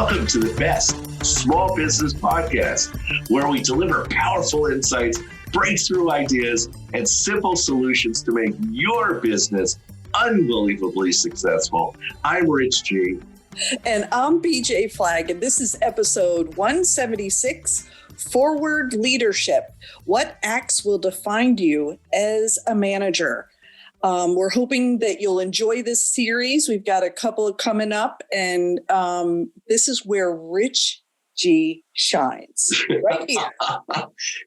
Welcome to the best small business podcast, where we deliver powerful insights, breakthrough ideas, and simple solutions to make your business unbelievably successful. I'm Rich G. And I'm BJ Flagg, and this is episode 176, Forward Leadership. What acts will define you as a manager? We're hoping that you'll enjoy this series. We've got a couple coming up, and this is where Rich G shines, right here.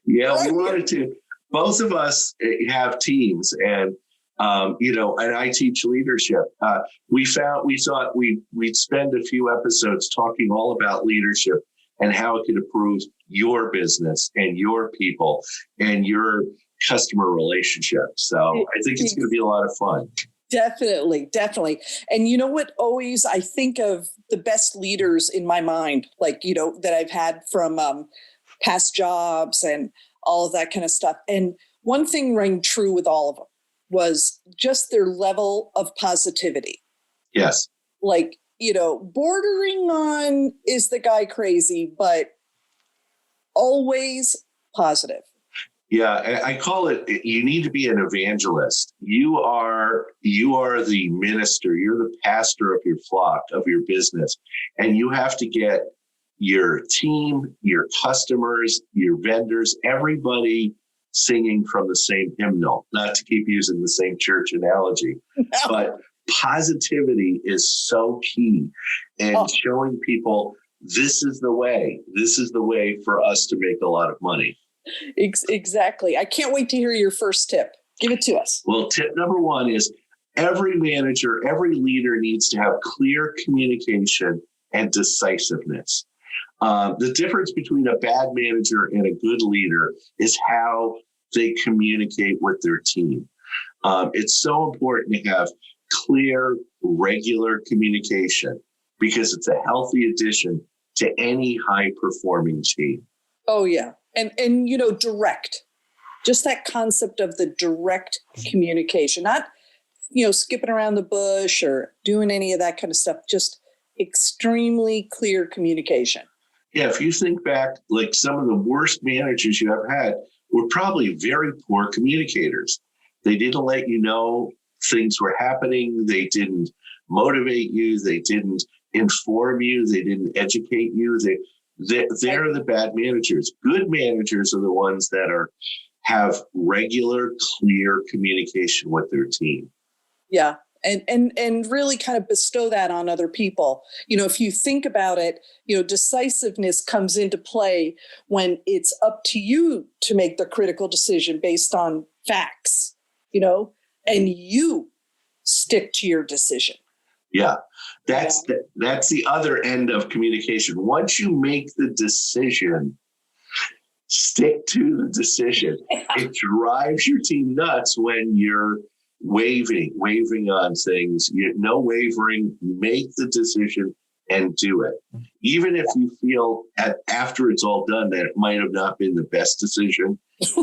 Yeah, right, we wanted to. Both of us have teams, and and I teach leadership. We thought we'd spend a few episodes talking all about leadership and how it could improve your business and your people and your customer relationship. So I think it's going to be a lot of fun. Definitely. And you know what? Always I think of the best leaders in my mind, that I've had from past jobs and all of that kind of stuff. And one thing rang true with all of them was just their level of positivity. Yes. Bordering on, is the guy crazy, but always positive. Yeah, I call it, you need to be an evangelist. You are the minister, you're the pastor of your flock, of your business. And you have to get your team, your customers, your vendors, everybody singing from the same hymnal, not to keep using the same church analogy. No. But positivity is so key. And showing people, this is the way for us to make a lot of money. Exactly. I can't wait to hear your first tip. Give it to us. Well, tip number one is every manager, every leader needs to have clear communication and decisiveness. The difference between a bad manager and a good leader is how they communicate with their team. It's so important to have clear, regular communication because it's a healthy addition to any high-performing team. Oh, yeah. And direct, just that concept of the direct communication, not, skipping around the bush or doing any of that kind of stuff, just extremely clear communication. Yeah. If you think back, some of the worst managers you ever had were probably very poor communicators. They didn't let you know things were happening. They didn't motivate you. They didn't inform you. They didn't educate you. They're the bad managers. Good managers are the ones that have regular, clear communication with their team. Yeah. And really kind of bestow that on other people. If you think about it, decisiveness comes into play when it's up to you to make the critical decision based on facts, and you stick to your decision. Yeah, that's the other end of communication. Once you make the decision, stick to the decision. It drives your team nuts when you're waving on things. No wavering, make the decision and do it. Even if you feel after it's all done that it might have not been the best decision,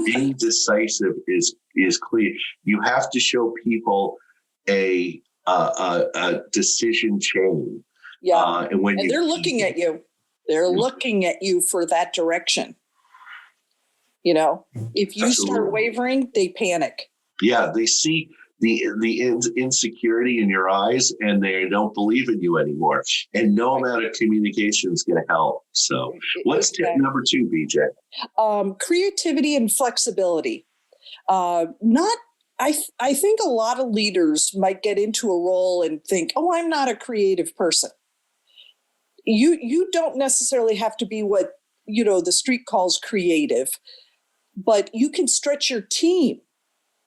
being decisive is clear. You have to show people a decision chain. Yeah. And they're looking at you. They're looking at you for that direction. If you start wavering, they panic. Yeah. They see the insecurity in your eyes and they don't believe in you anymore. And no amount of communication is going to help. So what's tip number 2, BJ? Creativity and flexibility. I think a lot of leaders might get into a role and think, I'm not a creative person. You don't necessarily have to be what, the street calls creative, but you can stretch your team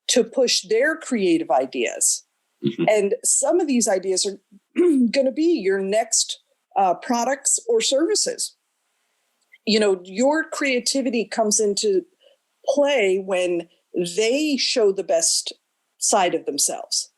to push their creative ideas. Mm-hmm. And some of these ideas are going to be your next products or services. Your creativity comes into play when they show the best side of themselves.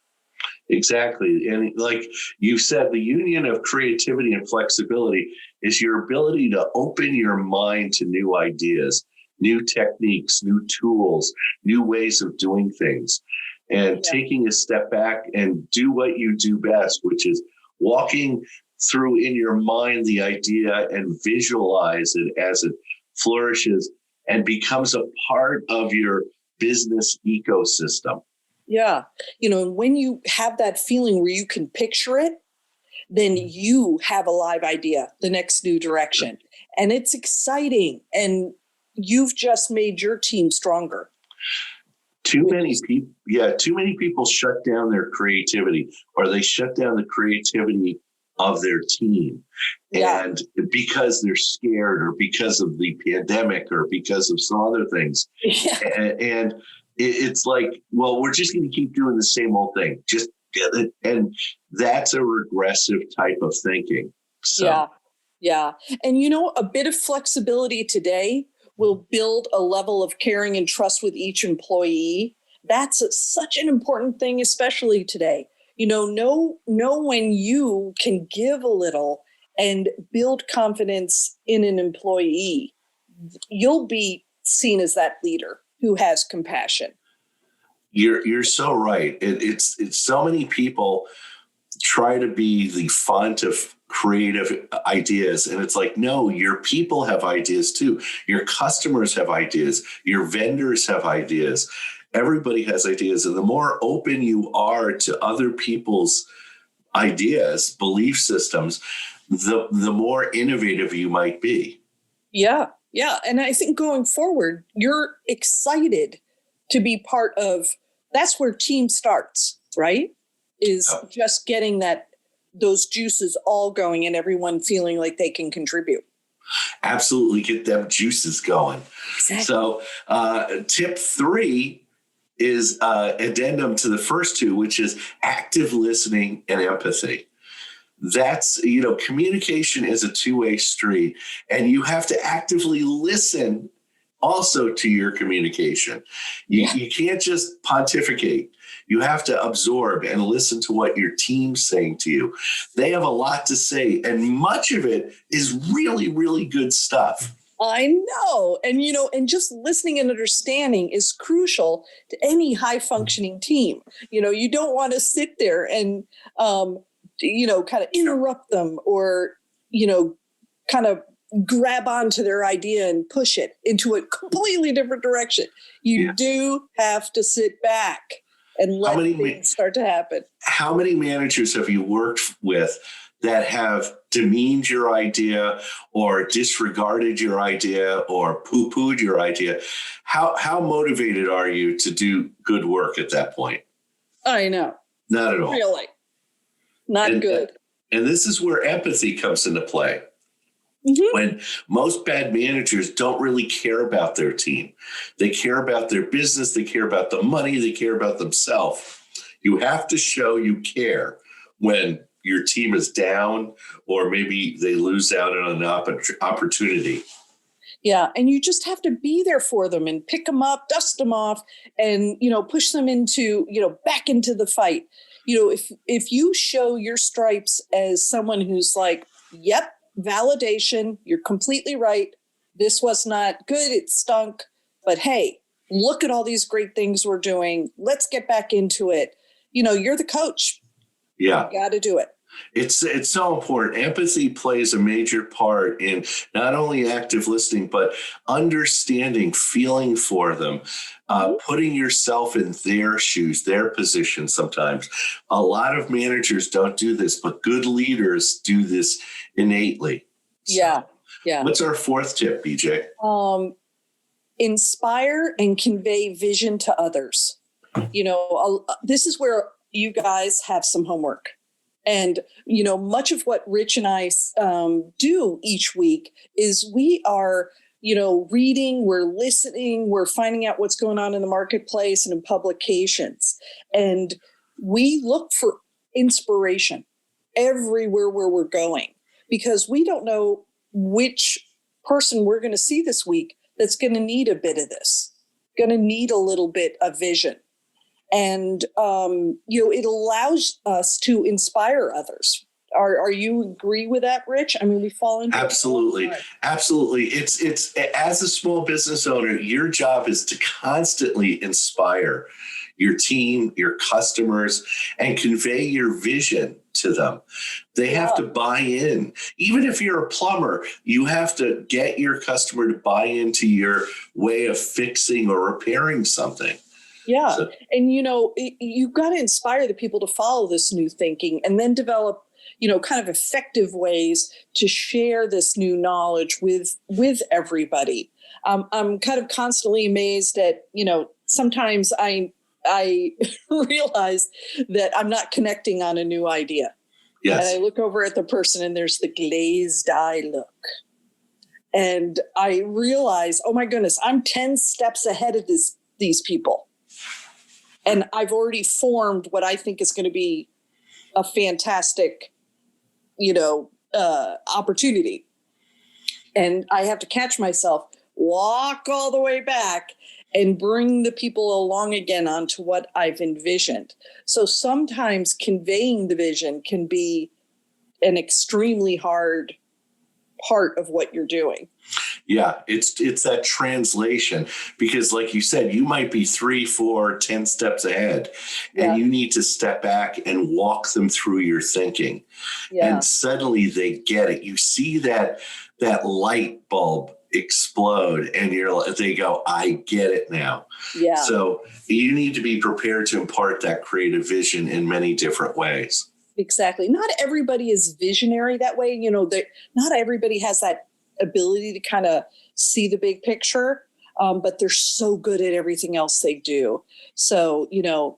Exactly. And like you said, the union of creativity and flexibility is your ability to open your mind to new ideas, new techniques, new tools, new ways of doing things, and taking a step back and do what you do best, which is walking through in your mind the idea and visualize it as it flourishes and becomes a part of your business ecosystem. Yeah. When you have that feeling where you can picture it, then you have a live idea, the next new direction. And it's exciting. And you've just made your team stronger. Too many people shut down their creativity, or they shut down the creativity of their team. Yeah. And because they're scared, or because of the pandemic, or because of some other things. Yeah. And it's like, well, we're just going to keep doing the same old thing. Just get it. And that's a regressive type of thinking. So. Yeah. And a bit of flexibility today will build a level of caring and trust with each employee. That's such an important thing, especially today. Know when you can give a little and build confidence in an employee. You'll be seen as that leader who has compassion. You're so right. It's so many people try to be the font of creative ideas. And it's like, no, your people have ideas too. Your customers have ideas. Your vendors have ideas. Everybody has ideas. And the more open you are to other people's ideas, belief systems, the more innovative you might be. Yeah. And I think going forward, you're excited to be part of, that's where team starts, right? Is just getting those juices all going and everyone feeling like they can contribute. Absolutely, get them juices going. Exactly. So tip 3 is addendum to the first 2, which is active listening and empathy. That's, communication is a two-way street, and you have to actively listen also to your communication. You can't just pontificate. You have to absorb and listen to what your team's saying to you. They have a lot to say, and much of it is really, really good stuff. I know. And just listening and understanding is crucial to any high functioning team. You don't want to sit there and, kind of interrupt them or, kind of grab onto their idea and push it into a completely different direction. You do have to sit back and let things start to happen. How many managers have you worked with that have demeaned your idea or disregarded your idea or poo-pooed your idea? How motivated are you to do good work at that point? I know. Not at all. Really. Not good. And this is where empathy comes into play. Mm-hmm. When most bad managers don't really care about their team. They care about their business. They care about the money. They care about themselves. You have to show you care when your team is down or maybe they lose out on an opportunity. Yeah. And you just have to be there for them and pick them up, dust them off, and, push them into, back into the fight. If you show your stripes as someone who's like, yep, validation, you're completely right. This was not good. It stunk. But hey, look at all these great things we're doing. Let's get back into it. You're the coach. Yeah. You got to do it. It's so important. Empathy plays a major part in not only active listening, but understanding, feeling for them, putting yourself in their shoes, their position sometimes. A lot of managers don't do this, but good leaders do this innately. Yeah. What's our 4th tip, BJ? Inspire and convey vision to others. This is where you guys have some homework. And, much of what Rich and I do each week is we are, reading, we're listening, we're finding out what's going on in the marketplace and in publications. And we look for inspiration everywhere where we're going, because we don't know which person we're going to see this week that's going to need a bit of this, going to need a little bit of vision. And, it allows us to inspire others. Are you agree with that, Rich? I mean, we fall into absolutely. It's as a small business owner, your job is to constantly inspire your team, your customers, and convey your vision to them. They have to buy in. Even if you're a plumber, you have to get your customer to buy into your way of fixing or repairing something. Yeah. So, and, you've got to inspire the people to follow this new thinking and then develop, kind of effective ways to share this new knowledge with everybody. I'm kind of constantly amazed at, sometimes I realize that I'm not connecting on a new idea. Yes. And I look over at the person and there's the glazed eye look. And I realize, oh my goodness, I'm 10 steps ahead of these people. And I've already formed what I think is going to be a fantastic, opportunity. And I have to catch myself, walk all the way back and bring the people along again onto what I've envisioned. So sometimes conveying the vision can be an extremely hard part of what you're doing. Yeah, it's that translation, because like you said, you might be 3, 4, 10 steps ahead, and you need to step back and walk them through your thinking. Yeah. And suddenly they get it. You see that light bulb explode and they go, I get it now. Yeah. So you need to be prepared to impart that creative vision in many different ways. Exactly. Not everybody is visionary that way. Not everybody has that ability to kind of see the big picture, but they're so good at everything else they do. So,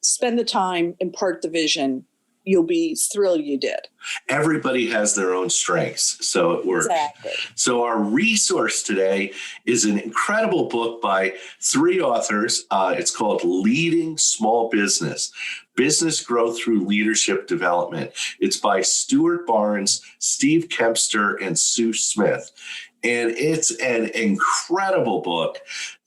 spend the time, impart the vision. You'll be thrilled you did. Everybody has their own strengths, so it works. Exactly. So our resource today is an incredible book by 3 authors. It's called Leading Small Business: Business Growth Through Leadership Development. It's by Stuart Barnes, Steve Kempster, and Sue Smith. And it's an incredible book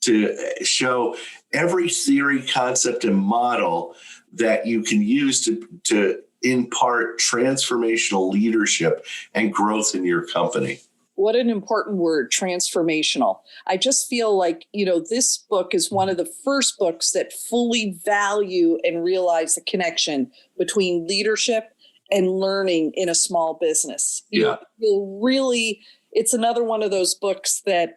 to show every theory, concept, and model that you can use to impart transformational leadership and growth in your company. What an important word, transformational. I just feel like, this book is one of the first books that fully value and realize the connection between leadership and learning in a small business. You'll really, it's another one of those books that,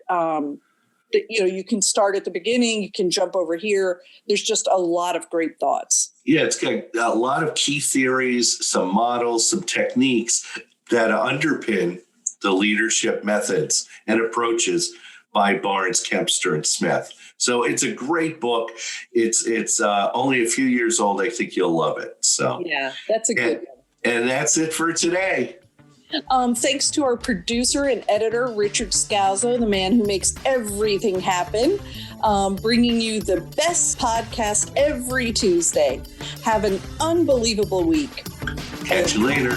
you can start at the beginning, you can jump over here. There's just a lot of great thoughts. Yeah, it's got a lot of key theories, some models, some techniques that underpin the leadership methods and approaches by Barnes, Kempster, and Smith. So it's a great book. It's only a few years old. I think you'll love it. So yeah, that's a good one. And that's it for today. Thanks to our producer and editor, Richard Scalzo, the man who makes everything happen, bringing you the best podcast every Tuesday. Have an unbelievable week. Catch you later.